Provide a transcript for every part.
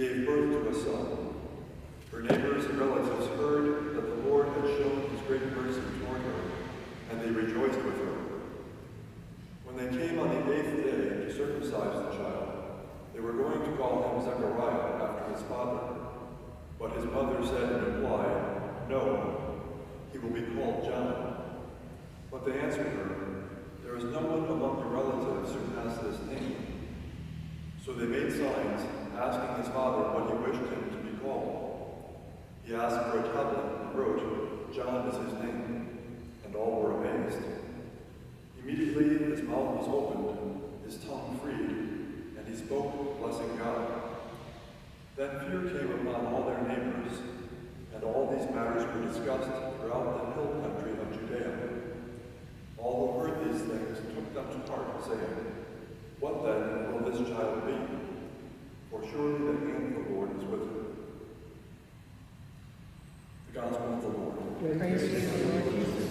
gave birth to a son. Her neighbors and relatives heard that the Lord had shown his great mercy toward her, and they rejoiced with her. When they came on the 8th day to circumcise the child, they were going to call him Zechariah after his father. But his mother said in reply, "No, he will be called John." But they answered her, "There is no one among your relatives who has this name." So they made signs, asking his father what he wished him to be called. He asked for a tablet and wrote, "John is his name," and all were amazed. Immediately his mouth was opened, his tongue freed, and he spoke, blessing God. Then fear came upon all their neighbors, and all these matters were discussed throughout the hill country of Judea. All who heard these things took them to heart, saying, "What then will this child be? For surely the hand of the Lord is with him." The Gospel of the Lord. Praise to you, Lord Jesus.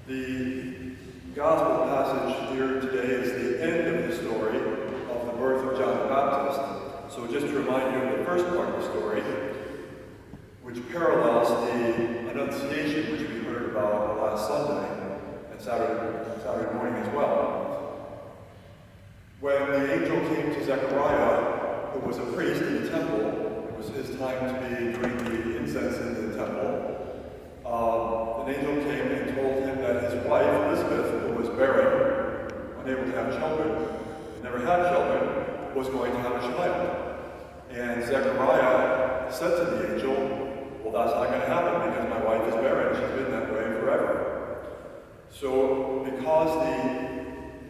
The Gospel passage here today is the end of the story of the birth of John the Baptist. So just to remind you of the first part of the story, which parallels the Annunciation which we heard about last Sunday and Saturday morning as well. When the angel came to Zechariah, who was a priest in the temple, it was his time to be doing the incense in the temple, an angel came and told him that his wife, Elizabeth, who was barren, unable to have children, never had children, was going to have a child. And Zechariah said to the angel, "Well, that's not going to happen because my wife is barren. She's been that way forever." So because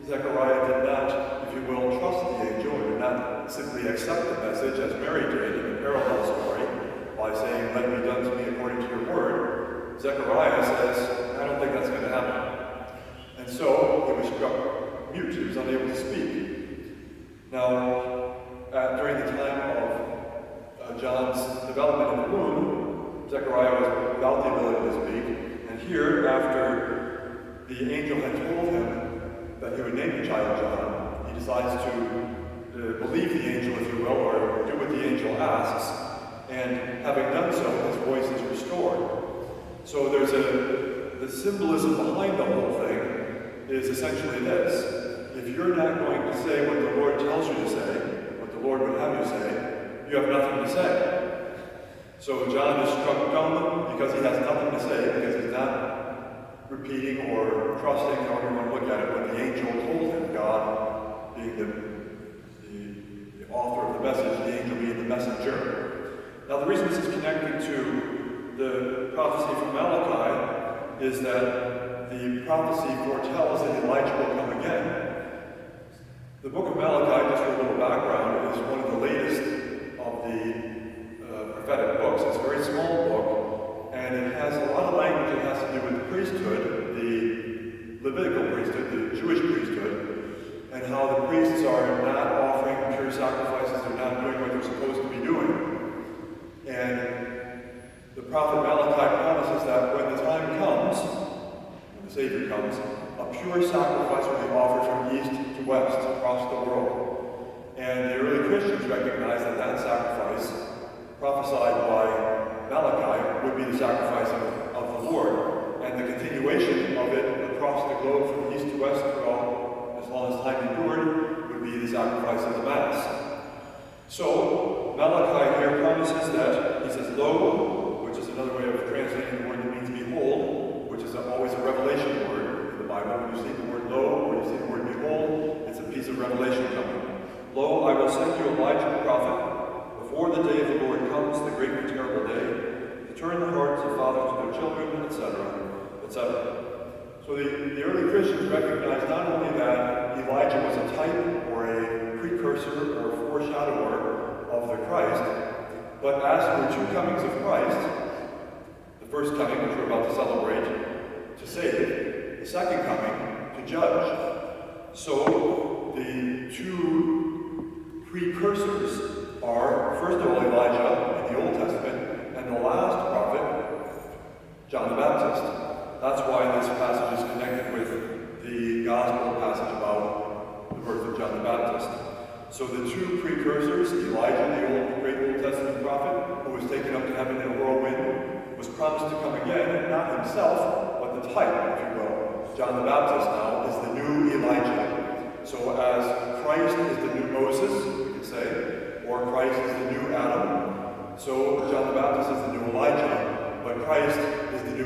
Zechariah did not, if you will, trust the angel, or did not simply accept the message as Mary did in the parallel story by saying, "Let it be done to me according to your word," Zechariah says, "I don't think that's going to happen." And so he was struck mute. He was unable to speak. Now, during the time of John's development in the womb, Zechariah was without the ability to speak. And here, after the angel had told him that he would name the child John, he decides to believe the angel, if you will, or do what the angel asks. And having done so, his voice is restored. So there's the symbolism behind the whole thing is essentially this. If you're not going to say what the Lord tells you to say, what the Lord would have you say, you have nothing to say. So John is struck dumb because he has nothing to say, because he's not repeating or trusting, however you want to look at it, what the angel told him, God being the author of the message, the angel being the messenger. Now the reason this is connected to the prophecy from Malachi is that the prophecy foretells that Elijah will come again. The book of Malachi, just for a little background, is one of the latest of the prophetic books. It's a very small book, and it has a lot of language that has to do with the priesthood, the Levitical priesthood, the Jewish priesthood, and how the priests are not offering pure sacrifices, they're not doing what they're supposed to be doing. And the prophet Malachi promises that when the time comes, when the Savior comes, a pure sacrifice will be offered from east to west across the world. And the early Christians recognized that that sacrifice, prophesied by Malachi, would be the sacrifice of the Lord. And the continuation of it across the globe from east to west throughout as long as time endured would be the sacrifice of the Mass. So Malachi here promises that, he says, "Lo," which is another way of translating the word that means behold, which is always a revelation word in the Bible. When you see the word lo, or you see the word behold, it's a piece of revelation coming. "Lo, I will send you Elijah the prophet, before the day of the Lord comes, the great and terrible day, to turn the hearts of fathers to their children, etc., etc." So the early Christians recognized not only that Elijah was a type or a precursor or foreshadower of the Christ, but as there were two comings of Christ, the first coming, which we're about to celebrate, to save, the second coming, to judge. So the two precursors are, first of all, Elijah in the Old Testament, and the last prophet, John the Baptist. That's why this passage is connected with the Gospel So the two precursors, Elijah, the great Old Testament prophet, who was taken up to heaven in a whirlwind, was promised to come again, not himself, but the type, if you will. John the Baptist now is the new Elijah. So as Christ is the new Moses, we could say, or Christ is the new Adam, so John the Baptist is the new Elijah, but Christ is the